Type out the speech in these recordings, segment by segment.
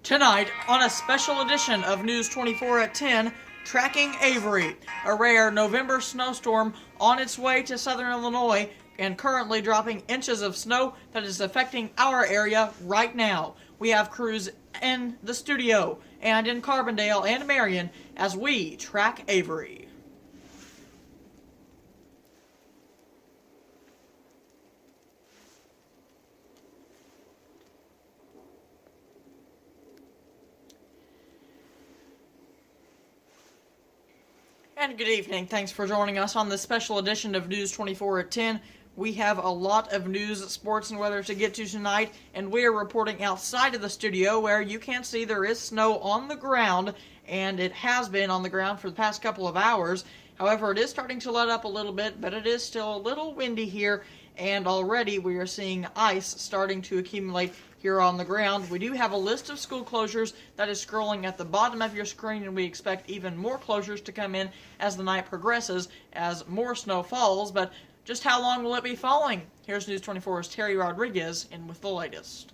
Tonight, on a special edition of News 24 at 10, tracking Avery, a rare November snowstorm on its way to southern Illinois and currently dropping inches of snow that is affecting our area right now. We have crews in the studio and in Carbondale and Marion as we track Avery. And good evening. Thanks for joining us on this special edition of News 24 at 10. We have a lot of news, sports, and weather to get to tonight, and we are reporting outside of the studio where you can see there is snow on the ground, and it has been on the ground for the past couple of hours. However, it is starting to let up a little bit, but it is still a little windy here, and already we are seeing ice starting to accumulate here on the ground. We do have a list of school closures that is scrolling at the bottom of your screen, and we expect even more closures to come in as the night progresses, as more snow falls. But just how long will it be falling? Here's News 24's Terry Rodriguez in with the latest.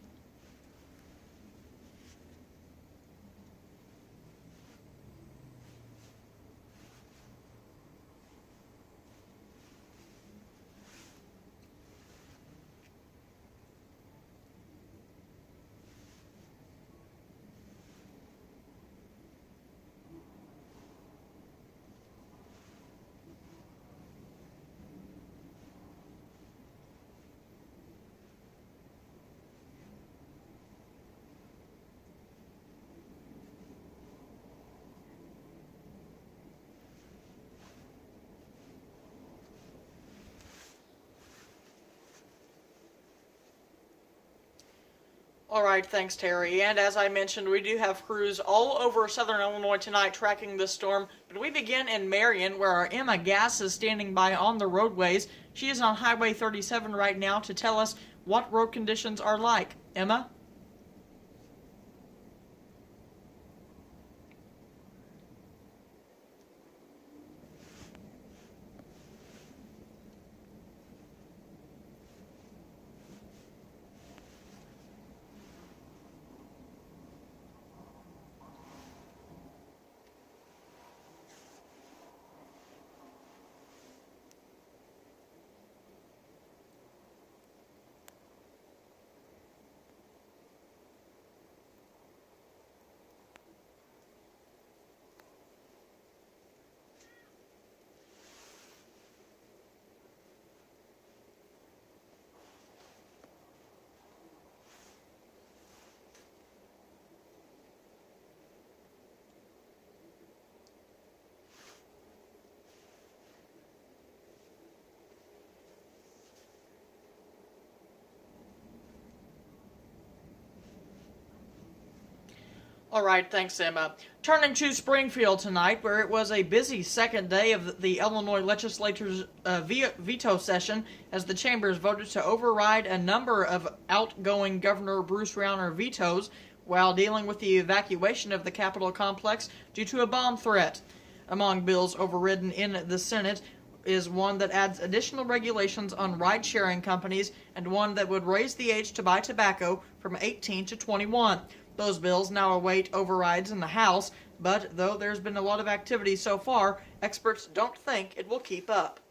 Alright, thanks Terry. And as I mentioned, we do have crews all over southern Illinois tonight tracking this storm. But we begin in Marion, where our Emma Gass is standing by on the roadways. She is on Highway 37 right now to tell us what road conditions are like. Emma? Alright, thanks Emma. Turning to Springfield tonight, where it was a busy second day of the Illinois legislature's veto session as the chambers voted to override a number of outgoing Governor Bruce Rauner vetoes while dealing with the evacuation of the Capitol complex due to a bomb threat. Among bills overridden in the Senate is one that adds additional regulations on ride-sharing companies and one that would raise the age to buy tobacco from 18 to 21. Those bills now await overrides in the House, but though there's been a lot of activity so far, experts don't think it will keep up.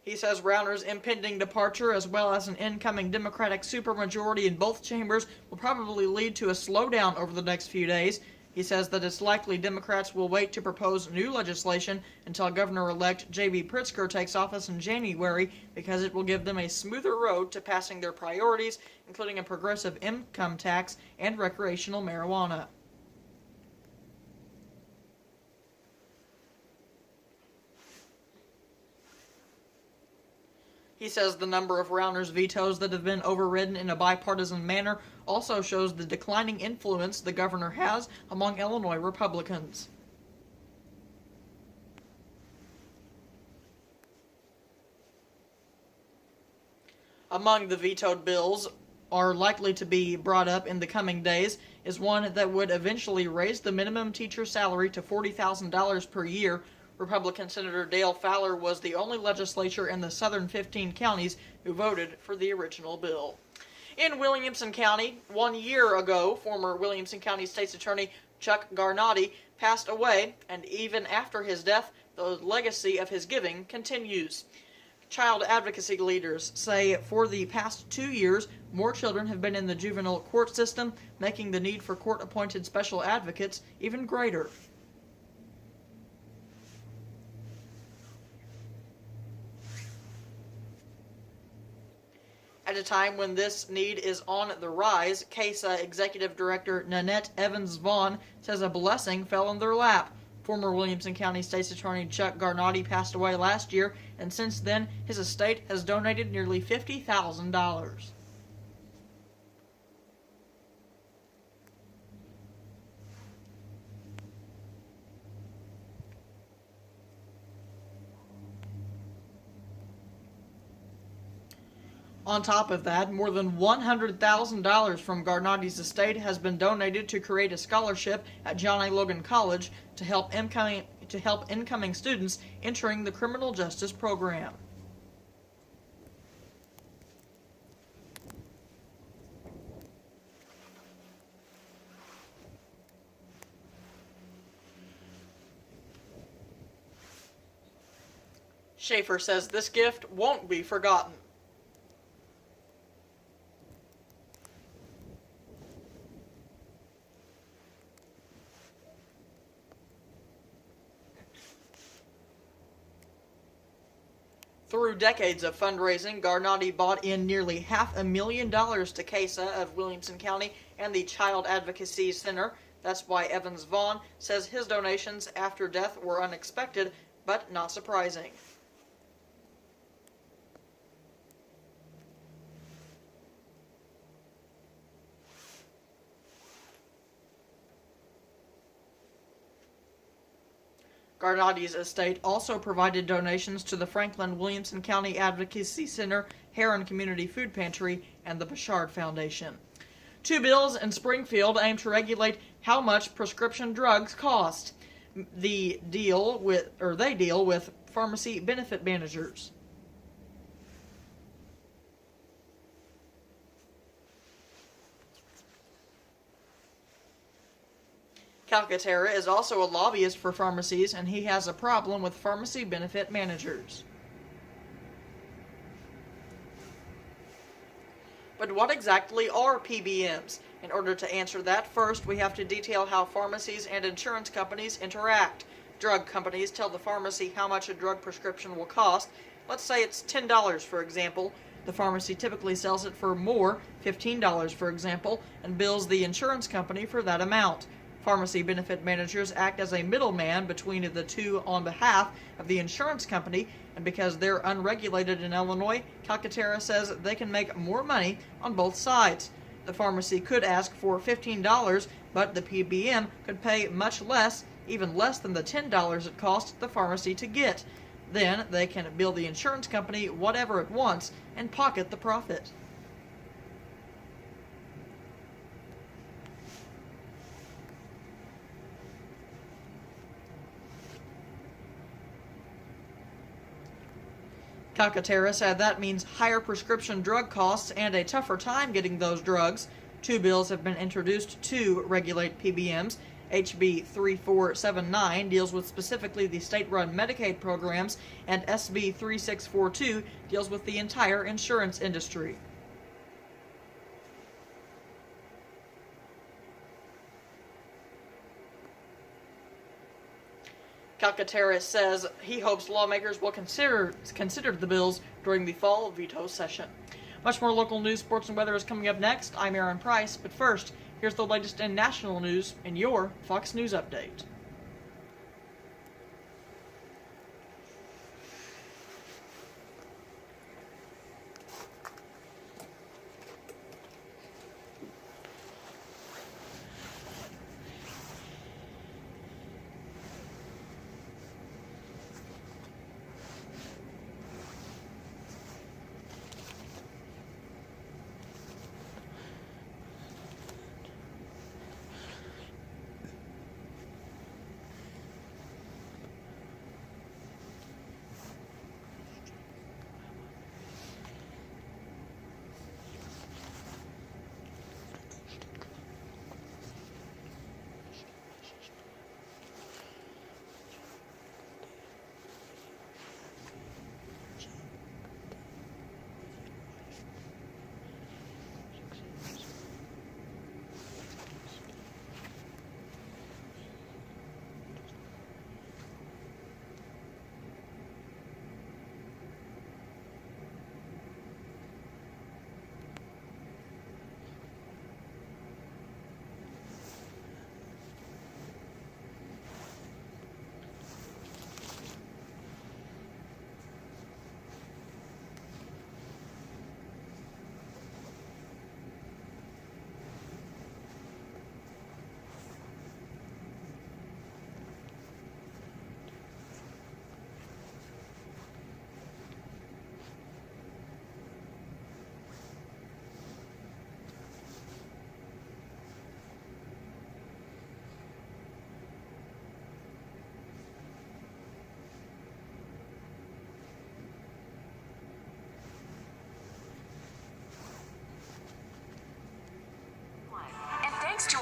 He says Rauner's impending departure, as well as an incoming Democratic supermajority in both chambers, will probably lead to a slowdown over the next few days. He says that it's likely Democrats will wait to propose new legislation until Governor-elect J.B. Pritzker takes office in January because it will give them a smoother road to passing their priorities, including a progressive income tax and recreational marijuana. He says the number of Rauner's vetoes that have been overridden in a bipartisan manner also shows the declining influence the governor has among Illinois Republicans. Among the vetoed bills are likely to be brought up in the coming days is one that would eventually raise the minimum teacher salary to $40,000 per year, Republican Senator Dale Fowler was the only legislature in the southern 15 counties who voted for the original bill. In Williamson County, 1 year ago, former Williamson County State's Attorney Chuck Garnotti passed away, and even after his death, the legacy of his giving continues. Child advocacy leaders say for the past 2 years, more children have been in the juvenile court system, making the need for court-appointed special advocates even greater. At a time when this need is on the rise, CASA Executive Director Nanette Evans Vaughn says a blessing fell in their lap. Former Williamson County State's Attorney Chuck Garnotti passed away last year, and since then, his estate has donated nearly $50,000. On top of that, more than $100,000 from Garnotti's estate has been donated to create a scholarship at John A. Logan College to help incoming students entering the criminal justice program. Schaefer says this gift won't be forgotten. Through decades of fundraising, Garnotti bought in nearly $500,000 to CASA of Williamson County and the Child Advocacy Center. That's why Evans Vaughn says his donations after death were unexpected, but not surprising. Garnotti's estate also provided donations to the Franklin Williamson County Advocacy Center, Heron Community Food Pantry, and the Bouchard Foundation. Two bills in Springfield aim to regulate how much prescription drugs cost. They deal with pharmacy benefit managers. Calcaterra is also a lobbyist for pharmacies, and he has a problem with pharmacy benefit managers. But what exactly are PBMs? In order to answer that, first we have to detail how pharmacies and insurance companies interact. Drug companies tell the pharmacy how much a drug prescription will cost. Let's say it's $10, for example. The pharmacy typically sells it for more, $15, for example, and bills the insurance company for that amount. Pharmacy benefit managers act as a middleman between the two on behalf of the insurance company, and because they're unregulated in Illinois, Calcaterra says they can make more money on both sides. The pharmacy could ask for $15, but the PBM could pay much less, even less than the $10 it cost the pharmacy to get. Then they can bill the insurance company whatever it wants and pocket the profit. Calcaterra said that means higher prescription drug costs and a tougher time getting those drugs. Two bills have been introduced to regulate PBMs. HB 3479 deals with specifically the state-run Medicaid programs, and SB 3642 deals with the entire insurance industry. Calcaterra says he hopes lawmakers will consider the bills during the fall veto session. Much more local news, sports, and weather is coming up next. I'm Aaron Price, but first, here's the latest in national news in your Fox News Update.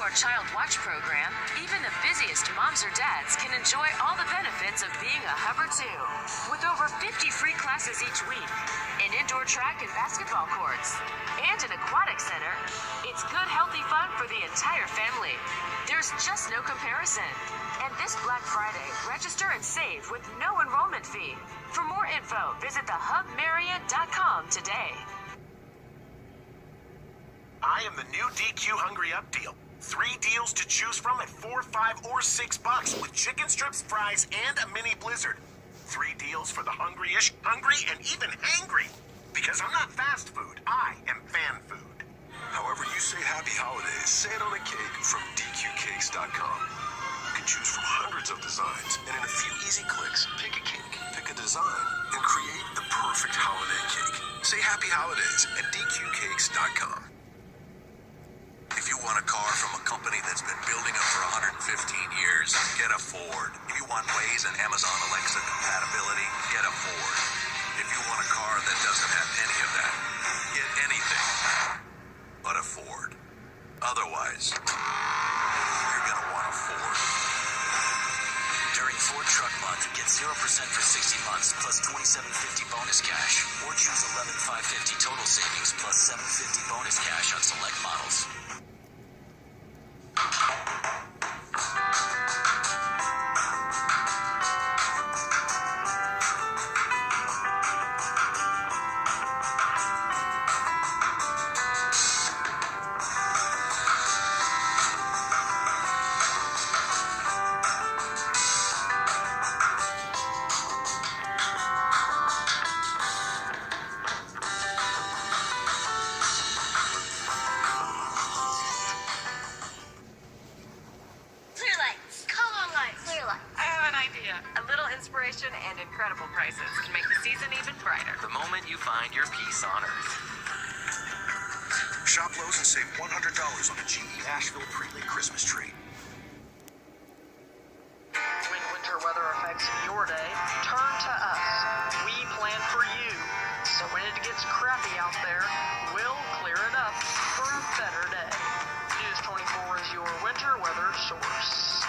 24-hour child watch program, even the busiest moms or dads can enjoy all the benefits of being a Hubber too. With over 50 free classes each week, an indoor track and basketball courts, and an aquatic center, it's good, healthy fun for the entire family. There's just no comparison. And this Black Friday, register and save with no enrollment fee. For more info, visit thehubmarriott.com today. I am the new DQ Hungry Up deal. 3 deals to choose from at $4, $5, or $6 with chicken strips, fries, and a mini blizzard. 3 deals for the hungry-ish, hungry, and even hangry. Because I'm not fast food, I am fan food. However you say happy holidays, say it on a cake from DQCakes.com. You can choose from hundreds of designs, and in a few easy clicks, pick a cake, pick a design, and create the perfect holiday cake. Say happy holidays at DQCakes.com. If you want a car from a company that's been building them for 115 years, get a Ford. If you want Waze and Amazon Alexa compatibility, get a Ford. If you want a car that doesn't have any of that, get anything but a Ford. Otherwise, you're going to want a Ford. During Ford Truck Month, get 0% for 60 months plus $27.50 bonus cash, or choose $11,550 total savings plus $750 bonus cash on select models. And incredible prices can make the season even brighter. The moment you find your peace on Earth. Shop Lowe's and save $100 on a GE Asheville pre-lit Christmas tree. When winter weather affects your day, turn to us. We plan for you. So when it gets crappy out there, we'll clear it up for a better day. News 24 is your winter weather source.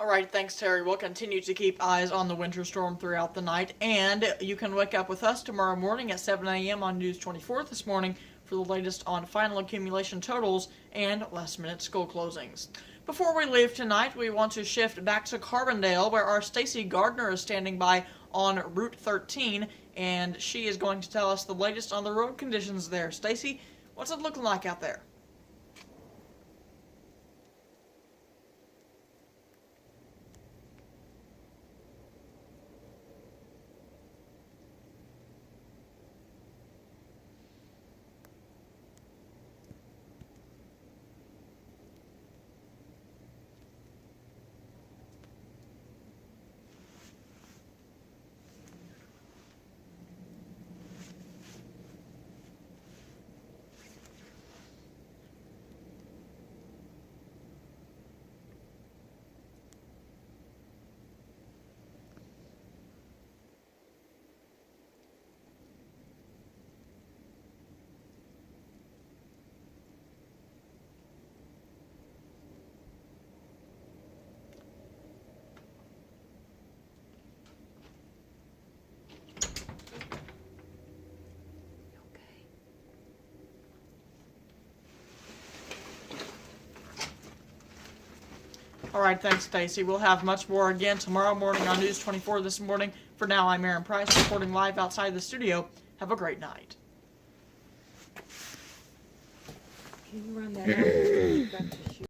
All right, thanks, Terry. We'll continue to keep eyes on the winter storm throughout the night, and you can wake up with us tomorrow morning at 7 a.m. on News 24 this morning for the latest on final accumulation totals and last-minute school closings. Before we leave tonight, we want to shift back to Carbondale, where our Stacy Gardner is standing by on Route 13, and she is going to tell us the latest on the road conditions there. Stacy, what's it looking like out there? All right, thanks, Stacy. We'll have much more again tomorrow morning on News 24 this morning. For now, I'm Aaron Price, reporting live outside the studio. Have a great night. Can you run that out?